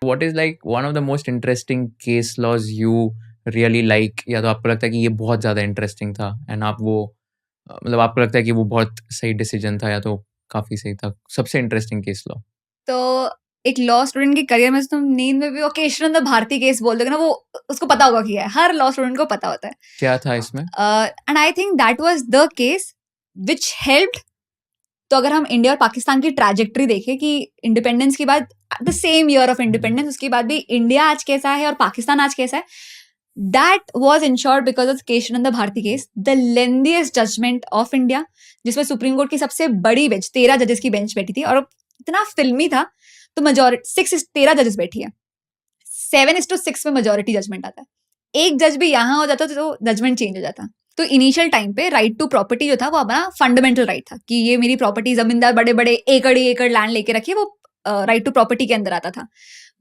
What is like one of the most interesting case laws you really like, या तो आपको लगता है कि ये बहुत ज़्यादा इंटरेस्टिंग था एंड आप वो मतलब आपको लगता है कि वो बहुत सही डिसीजन था या तो काफ़ी सही था, सबसे इंटरेस्टिंग केस लॉ? तो एक लॉ स्टूडेंट के करियर में तुम नींद में भी ओकेशनल भारती केस बोल दोगे ना, वो उसको पता होगा कि है, हर लॉ स्टूडेंट को पता होता है। क्या था इसमें? And I think that was the case which helped. तो अगर हम इंडिया और पाकिस्तान की ट्रैजेक्टरी देखें कि इंडिपेंडेंस के बाद the same year of independence, उसके बाद भी इंडिया आज कैसा है और पाकिस्तान आज कैसा है, that was insured because of Kesavananda Bharati case, the lengthiest judgment of India, जिसमें सुप्रीम कोर्ट की सबसे बड़ी बेंच 13 जजेस की बेंच बैठी थी और इतना फिल्मी था। तो मेजोरिटी 13 जजेस बैठी है, 7:6 में मेजोरिटी जजमेंट आता है। एक जज भी यहां हो जाता तो जजमेंट चेंज हो जाता। तो इनिशियल टाइम पे राइट टू प्रॉपर्टी जो था वो अपना फंडामेंटल राइट था कि ये मेरी प्रॉपर्टी, जमींदार बड़े बड़े एकड़ लैंड लेके रखिए, वो राइट टू प्रॉपर्टी के अंदर आता था,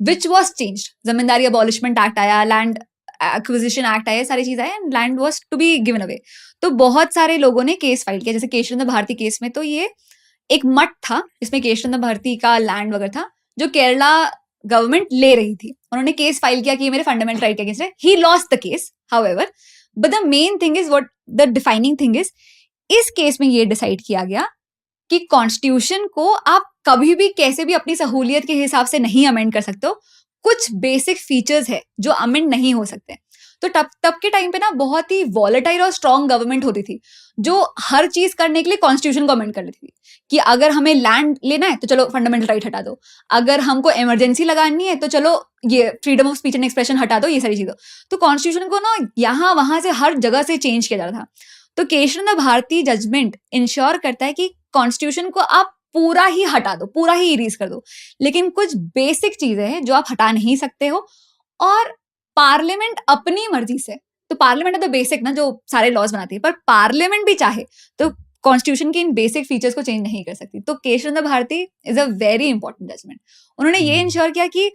which was change. Zamindari abolishment act आया, लैंड एक्विजिशन एक्ट आया, सारी चीज आया and land was to be given away. तो बहुत सारे लोगों ने केस फाइल किया, जैसे केशवानंद भारती केस में तो ये एक मठ था जिसमें केशवानंद भारती का लैंड वगैरह था, जो केरला गवर्नमेंट ले रही थी। उन्होंने केस फाइल किया कि ये मेरे फंडामेंटल राइट के अगेंस्ट है। He lost the case however, but the main thing is what the defining thing is, इस केस में ये डिसाइड किया गया कि कॉन्स्टिट्यूशन को आप कभी भी कैसे भी अपनी सहूलियत के हिसाब से नहीं अमेंड कर सकते हो। कुछ बेसिक फीचर्स है जो अमेंड नहीं हो सकते। तो तब के टाइम पे ना बहुत ही वॉलेटाइल और स्ट्रॉन्ग गवर्नमेंट होती थी, जो हर चीज करने के लिए कॉन्स्टिट्यूशन को अमेंड कर लेती थी कि अगर हमें लैंड लेना है तो चलो फंडामेंटल राइट हटा दो, अगर हमको इमरजेंसी लगानी है तो चलो ये freedom of speech and expression हटा दो, ये सारी चीजें। तो कॉन्स्टिट्यूशन को ना यहाँ वहां से हर जगह से चेंज किया जा रहा था। तो केशवानंद भारती जजमेंट इंश्योर करता है कि कॉन्स्टिट्यूशन को आप पूरा ही हटा दो, पूरा ही इरेज कर दो, लेकिन कुछ बेसिक चीजें हैं जो आप हटा नहीं सकते हो। और पार्लियामेंट अपनी मर्जी से, तो पार्लियामेंट है तो बेसिक ना जो सारे लॉज बनाती है, पर पार्लियामेंट भी चाहे तो कॉन्स्टिट्यूशन के इन बेसिक फीचर्स को चेंज नहीं कर सकती। तो Kesavananda Bharati is a very important judgment. उन्होंने ये इंश्योर किया कि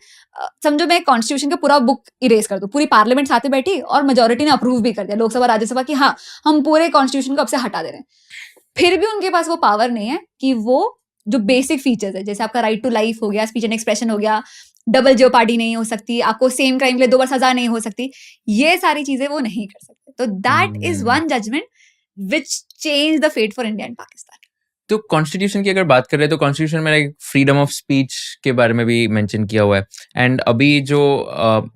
समझो मैं कॉन्स्टिट्यूशन का पूरा बुक इरेज कर दूं, पूरी पार्लियामेंट साथ में बैठी और मेजोरिटी ने अप्रूव भी कर दिया, लोकसभा राज्यसभा, कि हाँ हम पूरे कॉन्स्टिट्यूशन को अब से हटा दे रहे हैं। फिर भी उनके पास वो पावर नहीं है कि वो जो बेसिक फीचर्स है, जैसे आपका राइट टू लाइफ हो गया, स्पीच एंड एक्सप्रेशन हो गया, डबल जेओपार्डी नहीं हो सकती, आपको सेम क्राइम के लिए 2 बार सजा नहीं हो सकती, ये सारी चीजें वो नहीं कर सकते। तो that is one judgment which change the fate for India and Pakistan. तो कॉन्स्टिट्यूशन की अगर बात करें तो कॉन्स्टिट्यूशन में लाइक फ्रीडम ऑफ स्पीच के बारे में भी मेंशन किया हुआ है। एंड अभी जो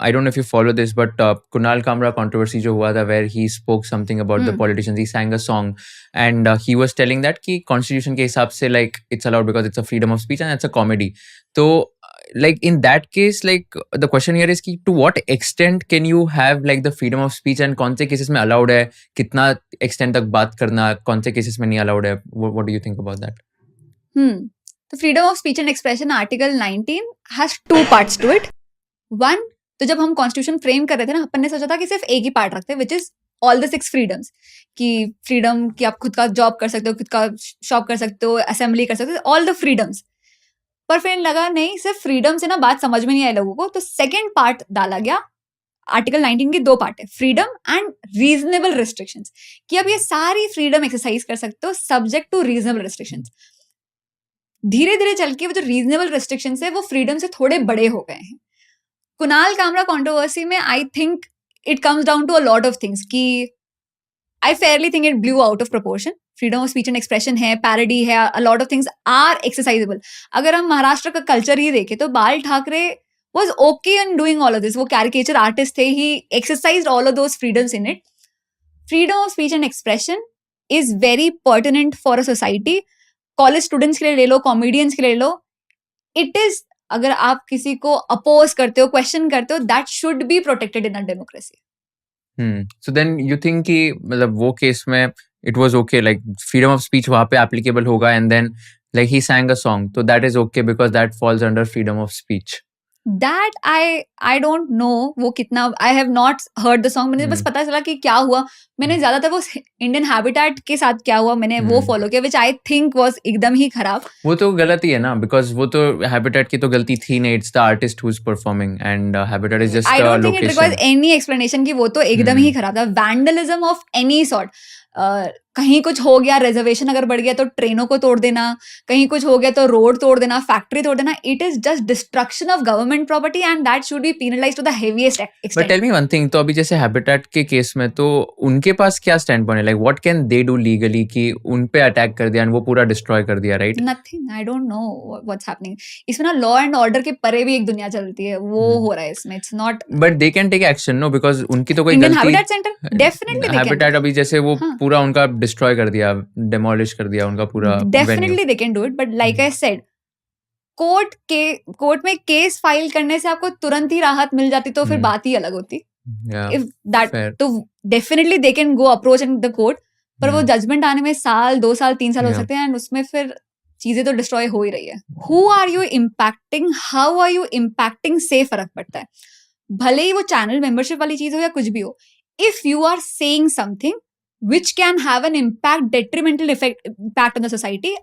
I don't know if you follow this, but Kunal Kamra controversy जो हुआ था, where he spoke something about the politicians, he sang a song and he was telling that कि कॉन्स्टिट्यूशन के हिसाब से like it's allowed because it's a freedom of speech and it's a comedy. तो like in that case, like the question here is कि to what extent can you have like the freedom of speech and कौन से cases में allowed है, कितना extent तक बात करना, कौन से cases में नहीं allowed है? What do you think about that? तो freedom of speech and expression article 19 has 2 parts to it. One, तो जब हम कॉन्स्टिट्यूशन फ्रेम कर रहे थे ना, अपन ने सोचा था कि सिर्फ एक ही पार्ट रखते हैं, which is all the 6 freedoms, कि फ्रीडम कि आप खुद का जॉब कर सकते हो, खुद का शॉप कर सकते हो, असेंबली कर सकते हो, ऑल द फ्रीडम्स। पर फिर लगा नहीं, सिर्फ फ्रीडम से ना बात समझ में नहीं आई लोगों को, तो सेकेंड पार्ट डाला गया। आर्टिकल 19 की 2 पार्ट है, फ्रीडम एंड रीजनेबल रिस्ट्रिक्शंस, कि अब ये सारी फ्रीडम एक्सरसाइज कर सकते हो सब्जेक्ट टू रीजनेबल रिस्ट्रिक्शंस। धीरे धीरे चल के वो जो रीजनेबल रिस्ट्रिक्शंस है वो फ्रीडम से थोड़े बड़े हो गए हैं। कुणाल कामरा कंट्रोवर्सी में I think it comes down to a lot of things, कि I fairly think it blew out of proportion. Freedom of speech and expression है, पैरोडी है, a lot of things are exercisable. अगर हम महाराष्ट्र का culture ही देखें तो Bal Thackeray was okay in doing all of this, वो कैरिकेचर आर्टिस्ट थे, he exercised all of those freedoms in it. Freedom of speech and expression is very pertinent for a society. College students के लिए ले लो, comedians के लिए ले लो, it is, अगर आप किसी को अपोज करते हो, क्वेश्चन करते हो, that should be protected in a democracy. So then you think कि मतलब वो केस में it was okay, like freedom of speech वहाँ पे applicable होगा, and then like he sang a song, so that is okay because that falls under freedom of speech. That I don't no वो कितना, I have not heard the song. मुझे बस पता चला कि क्या हुआ, मैंने ज्यादातर वो इंडियन हैबिटेट के साथ क्या हुआ मैंने वो फॉलो किया, विच आई थिंक वाज एकदम ही खराब। वो तो गलती है ना, बिकॉज वो तो हैबिटेट की तो गलती थी नहीं, it's the artist who is performing and habitat is just I a don't think it requires location. Any explanation कि वो तो एकदम ही खराब था। वैंडलिज्म ऑफ एनी सॉर्ट, कहीं कुछ हो गया, रिजर्वेशन अगर बढ़ गया तो ट्रेनों को तोड़ देना, कहीं कुछ हो गया तो रोड तोड़ देना, फैक्ट्री तोड़ देना. It is just destruction of government property and that should be penalized to the heaviest but extent. Tell me one thing, तो अभी जैसे हैबिटेट के केस में तो उनके पास क्या स्टैंड पॉइंट है, like what can they do legally कि उन पे अटैक कर दिया एंड वो पूरा डिस्ट्रॉय कर दिया, right? Nothing, I don't know what's happening. इसमें ना लॉ एंड ऑर्डर के परे भी एक दुनिया चलती है, वो हो रहा है इसमें. It's not but they can take action, no, because उनकी तो कोई इंडियन गलती. Habitat centre, definitely they habitat अभी जैसे वो हाँ. पूरा उनका डिस्ट्रॉय कर दिया, डेमोलिश कर दिया उनका पूरा venue. Definitely they can do it, but like I said, court में केस फाइल करने से आपको तुरंत ही राहत मिल जाती तो फिर बात ही अलग होती. इफ दैट, तो definitely they can go approach in the court, पर वो जजमेंट आने में साल, 2 साल, 3 साल हो सकते हैं एंड उसमें फिर चीजें तो डिस्ट्रॉय हो ही रही है. Who are you impacting, how are you impacting से फर्क पड़ता है. भले ही वो चैनल मेंबरशिप वाली चीज हो या कुछ भी हो, if you are saying something which can have an impact, detrimental impact on the society,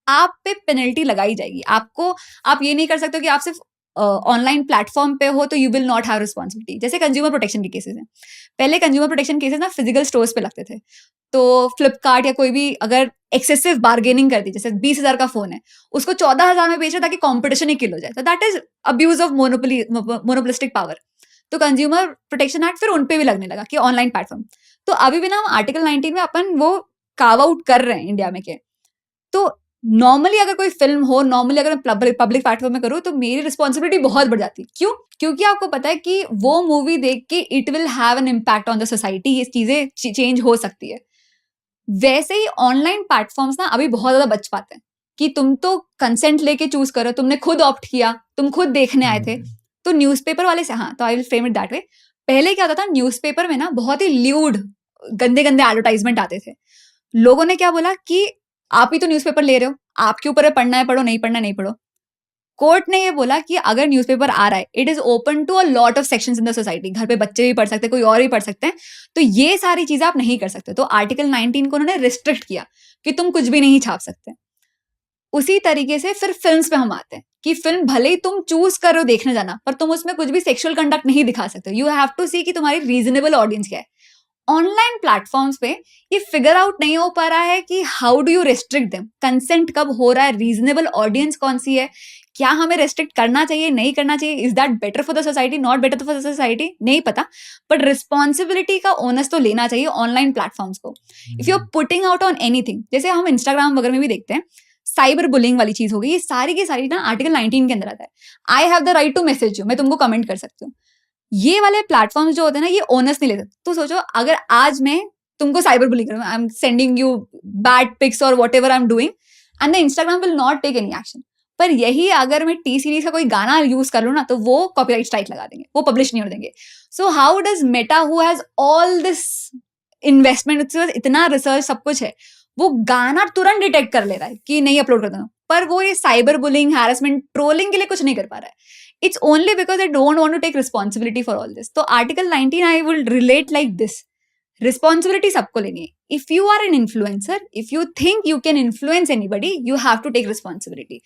आप पे पेनल्टी लगाई जाएगी. आप ये नहीं कर सकते हो कि आप सिर्फ ऑनलाइन प्लेटफॉर्म पे हो तो you will not have responsibility. जैसे कंज्यूमर प्रोटेक्शन के केसेस हैं, पहले कंज्यूमर प्रोटेक्शन केसेस ना फिजिकल स्टोर्स पे लगते थे. तो फ्लिपकार्ट या कोई भी अगर एक्सेसिव बार्गेनिंग कर दी, जैसे 20,000 का फोन है, उसको 14,000 में बेच रहा ताकि कॉम्पिटिशन ही किल हो जाए, तो that is abuse of monopolistic power. तो कंज्यूमर प्रोटेक्शन एक्ट फिर उनपे भी लगने लगा कि ऑनलाइन प्लेटफॉर्म. तो अभी भी ना आर्टिकल 19 में अपन वो कार्व आउट कर रहे हैं इंडिया में के. तो नॉर्मली अगर कोई फिल्म हो, नॉर्मली अगर मैं पब्लिक प्लेटफॉर्म में करूँ तो मेरी रिस्पॉन्सिबिलिटी बहुत बढ़ जाती है. क्यों? क्योंकि आपको पता है कि वो मूवी देख के it will have an impact on the society, ये चीजें चेंज हो सकती है. वैसे ही ऑनलाइन प्लेटफॉर्म्स ना अभी बहुत ज्यादा बच पाते हैं कि तुम तो कंसेंट लेके चूज करो, तुमने खुद ऑप्ट किया, तुम खुद देखने आए थे. तो न्यूज़पेपर वाले से, हाँ, तो I will frame it that way. पहले क्या होता था, न्यूज़पेपर में ना बहुत ही ल्यूड, गंदे गंदे एडवर्टाइजमेंट आते थे. लोगों ने क्या बोला कि आप ही तो न्यूज़पेपर ले रहे हो, आपके ऊपर है, पढ़ना है पढ़ो, नहीं पढ़ना नहीं पढ़ो. कोर्ट ने ये बोला कि अगर न्यूज़पेपर आ रहा है, it is open to a lot of sections in the society. घर पे बच्चे भी पढ़ सकते हैं, कोई और भी पढ़ सकते हैं, तो ये सारी चीजें आप नहीं कर सकते. तो आर्टिकल 19 को उन्होंने रिस्ट्रिक्ट किया कि तुम कुछ भी नहीं छाप सकते. उसी तरीके से फिर फिल्म्स पे हम आते हैं कि फिल्म भले ही तुम चूज करो देखने जाना, पर तुम उसमें कुछ भी सेक्सुअल कंडक्ट नहीं दिखा सकते. यू हैव टू सी कि तुम्हारी रीजनेबल ऑडियंस क्या है. ऑनलाइन प्लेटफॉर्म्स पे ये फिगर आउट नहीं हो पा रहा है कि how do you restrict them. Consent कब हो रहा है, रीजनेबल ऑडियंस कौन सी है, क्या हमें रेस्ट्रिक्ट करना चाहिए, नहीं करना चाहिए, is that better for the society, not better for the society, नहीं पता. बट रिस्पॉन्सिबिलिटी का ओनस तो लेना चाहिए ऑनलाइन प्लेटफॉर्म्स को. If you are putting out on anything, जैसे हम इंस्टाग्राम वगैरह में भी देखते हैं, साइबर बुलिंग वाली चीज हो गई, ये सारी की सारी ना आर्टिकल 19 के अंदर आता है. I have the right to message you, मैं तुमको कमेंट कर सकती हूँ. ये वाले प्लेटफॉर्म जो होते हैं ना, ये ओनस नहीं लेते. तो सोचो अगर आज मैं तुमको साइबर बुलिंग करूँ, I am sending you bad pics और whatever I am doing, and the Instagram will not take any action. पर यही अगर मैं टी सीरीज का कोई गाना यूज कर लूँ ना, तो वो कॉपीराइट स्ट्राइक लगा देंगे, वो पब्लिश नहीं होने देंगे. So how does Meta, who has all this investment, उसके बाद इतना रिसर्च सब कुछ है, वो गाना तुरंत डिटेक्ट कर ले रहा है कि नहीं अपलोड कर देना, पर वो ये साइबर बुलिंग, हैरेसमेंट, ट्रोलिंग के लिए कुछ नहीं कर पा रहा है. It's only because they don't want to take responsibility for all this. तो Article 19 I will relate like this. Responsibility सबको लेनी है. If you are an influencer, if you think you can influence anybody, you have to take responsibility.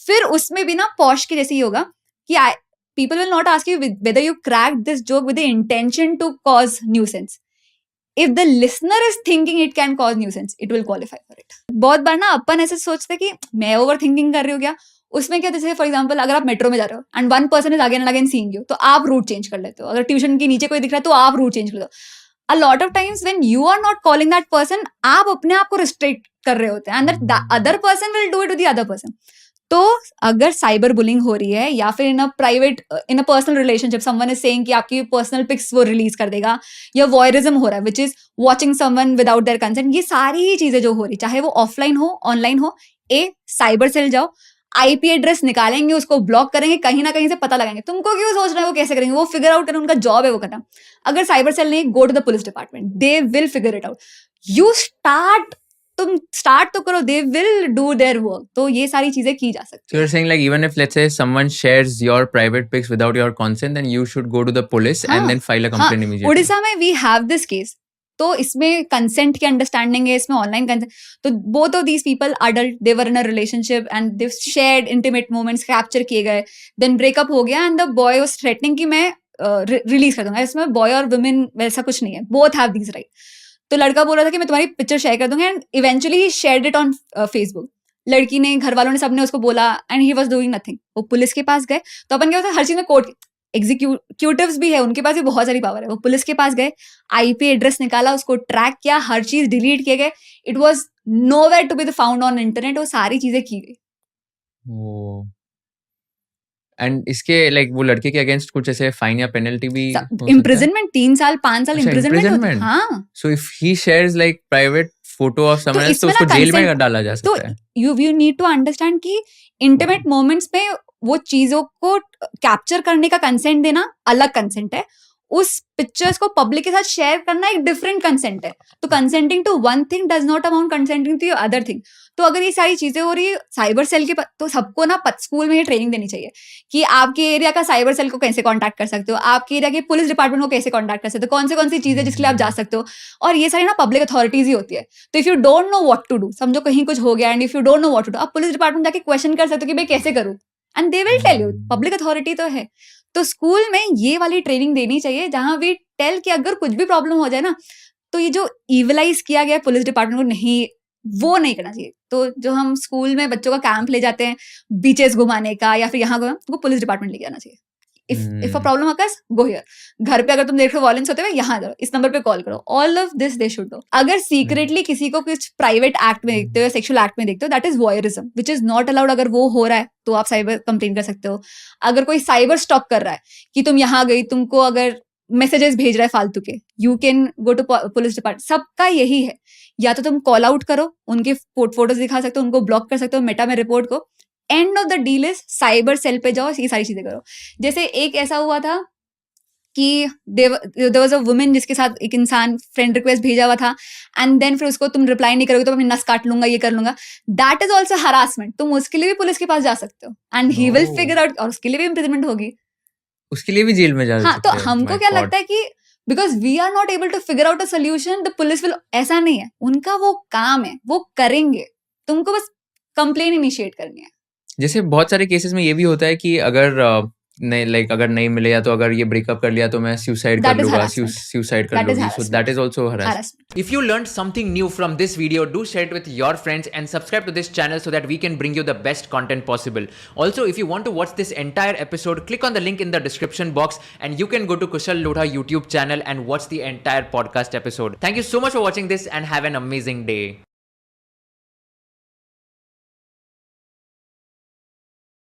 फिर उसमें भी ना posh के जैसे ही होगा कि people will not ask you whether you cracked this joke with the intention to cause nuisance. If the listener is thinking it can cause nuisance, it will qualify for it. बहुत बार ना अपन ऐसे सोचते कि मैं ओवर थिंकिंग कर रही हूँ क्या. उसमें क्या, जैसे फॉर एग्जाम्पल अगर आप मेट्रो में जा रहे हो and one person is again and again seeing you, तो आप रूट चेंज कर लेते हो. अगर ट्यूशन के नीचे कोई दिख रहा है तो आप रूट चेंज कर लेते हो. A lot of times when you are not calling that person, आप अपने आप को रिस्ट्रिक्ट कर रहे होते हैं, and that other person will do it to the other person. तो अगर साइबर बुलिंग हो रही है या फिर in a personal relationship someone is saying कि आपकी पर्सनल पिक्स वो रिलीज कर देगा, या वॉयरिज्म हो रहा है which is watching someone without their consent, ये सारी ही चीजें जो हो रही, चाहे वो ऑफलाइन हो ऑनलाइन हो, साइबर सेल जाओ, आईपी एड्रेस निकालेंगे, उसको ब्लॉक करेंगे, कहीं ना कहीं से पता लगाएंगे. तुमको क्यों सोच रहे हैं वो कैसे करेंगे, वो फिगर आउट करना उनका जॉब है, वो करना. अगर साइबर सेल नहीं, go to the police department, they will figure it out. तुम स्टार्ट तो करो, they will do their work. तो ये सारी चीजें की जा सकती So you're saying like even if let's say someone shares your private pics without your consent, then you should go to the police and then file a complaint immediately. Orissa में we have this case. तो इसमें consent की understanding है, इसमें online consent. तो both of these people adult, they were in a relationship and they shared intimate moments, capture किए गए, then breakup हो गया and the boy was threatening कि मैं रिलीज कर दूंगा. इसमें बॉय और वुमेन वैसा कुछ नहीं है, बोथ हैव दीज राइट. तो लड़का बोल रहा था कि मैं तुम्हारी पिक्चर शेयर कर दूंगा and eventually he shared it on Facebook. लड़की ने, घर वालों ने, सबने उसको बोला and he was doing nothing. वो पुलिस के पास गए. तो अपन क्या होता है, हर चीज में कोर्ट एग्जीक्यूटिव्स भी है, उनके पास भी बहुत सारी पावर है. वो पुलिस के पास गए, आईपी एड्रेस निकाला, उसको ट्रैक किया, हर चीज डिलीट किए गए. It was nowhere to be the found on internet. वो सारी चीजें की गई. ओ. एंड इसके लाइक वो लड़के के अगेंस्ट कुछ ऐसे फाइन या पेनल्टी भी हो सकता है? इम्प्रिजनमेंट 3 साल 5 साल अच्छा, इम्प्रिजनमेंट होती है. imprisonment? हाँ. So if he shares like private photo of someone else तो इसमें ना उसको जेल में consent- डाला जा तो सकता है. यू नीड टू अंडरस्टैंड कि इंटीमेट मोमेंट्स में वो चीजों को कैप्चर करने का कंसेंट देना अलग कंसेंट है. उस पिक्चर्स को पब्लिक के साथ शेयर करना एक डिफरेंट कंसेंट है. तो consenting to one thing does not amount consenting to other thing. तो अगर ये सारी चीजें हो रही है साइबर सेल के तो सबको ना स्कूल में ही ट्रेनिंग देनी चाहिए कि आपके एरिया का साइबर सेल को कैसे कांटेक्ट कर सकते हो, आपके एरिया के पुलिस डिपार्टमेंट को कैसे कांटेक्ट कर सकते हो, कौन सी चीजें जिसके लिए आप जा सकते हो. और ये सारी ना पब्लिक अथॉरिटीज ही होती है. तो if you don't know what to do, समझो कहीं कुछ हो गया and if you don't know what to do, आप पुलिस डिपार्टमेंट जाके क्वेश्चन कर सकते हो कि भाई कैसे करूं, and they will tell you. Public authority तो है. तो स्कूल में ये वाली ट्रेनिंग देनी चाहिए जहां वी टेल कि अगर कुछ भी प्रॉब्लम हो जाए ना, तो ये जो इवलाइज किया गया पुलिस डिपार्टमेंट को नहीं, वो नहीं करना चाहिए. तो जो हम स्कूल में बच्चों का कैंप ले जाते हैं बीचेस घुमाने का या फिर यहाँ वो पुलिस डिपार्टमेंट लेके आना चाहिए. If a problem occurs, go here. घर पे अगर तुम देख रहे हो वॉयलेंस होते हुए, यहाँ जाओ, इस नंबर पे कॉल करो. All of this they should do. अगर सीक्रेटली किसी को कुछ प्राइवेट एक्ट में देखते हो या सेक्सुअल एक्ट में देखते हो, that is voyeurism which is not allowed. अगर वो हो रहा है तो आप साइबर कंप्लेन कर सकते हो. अगर कोई साइबर स्टॉक कर रहा है कि तुम यहाँ गई, तुमको अगर मैसेजेस भेज रहा है फालतू के, you can go to police department. सबका यही है, या तो तुम कॉल आउट करो, उनके फोटोज दिखा सकते हो, उनको ब्लॉक कर सकते हो मेटा में रिपोर्ट को. End of the deal is cyber cell पे जाओ, ये सारी चीजें करो. जैसे एक ऐसा हुआ था कि देयर वाज अ वुमन जिसके साथ एक इंसान फ्रेंड रिक्वेस्ट भेजा हुआ था एंड देन फिर उसको तुम रिप्लाई नहीं करोगे तो अपनी नस काट लूंगा, ये कर लूंगा. That is also harassment. तुम उसके लिए भी पुलिस के पास जा सकते हो and he will figure out, और उसके लिए भी इम्प्रिजनमेंट होगी. उसके लिए भी जेल में जा हाँ. सकते तो हैं. हमको My क्या God. लगता है कि because we are not able to figure out a solution, the police will, ऐसा नहीं है. उनका वो काम है, वो करेंगे. तुमको बस कंप्लेन इनिशिएट करनी है. जैसे बहुत सारे केसेस में ये भी होता है कि अगर नहीं लाइक अगर नहीं मिले या तो अगर ये ब्रेकअप कर लिया तो मैं सुसाइड कर That is लूंगा, harassment. सुसाइड कर That is लूंगी. सो harassment. That is also harassment. Harassment. If you learned something new from this video, do share it with your friends and subscribe to this channel so that we can bring you the best content possible. Also, if you want to watch this entire episode, click on the link in the description box and you can go to Kushal Lodha YouTube channel and watch the entire podcast episode. Thank you so much for watching this and have an amazing day.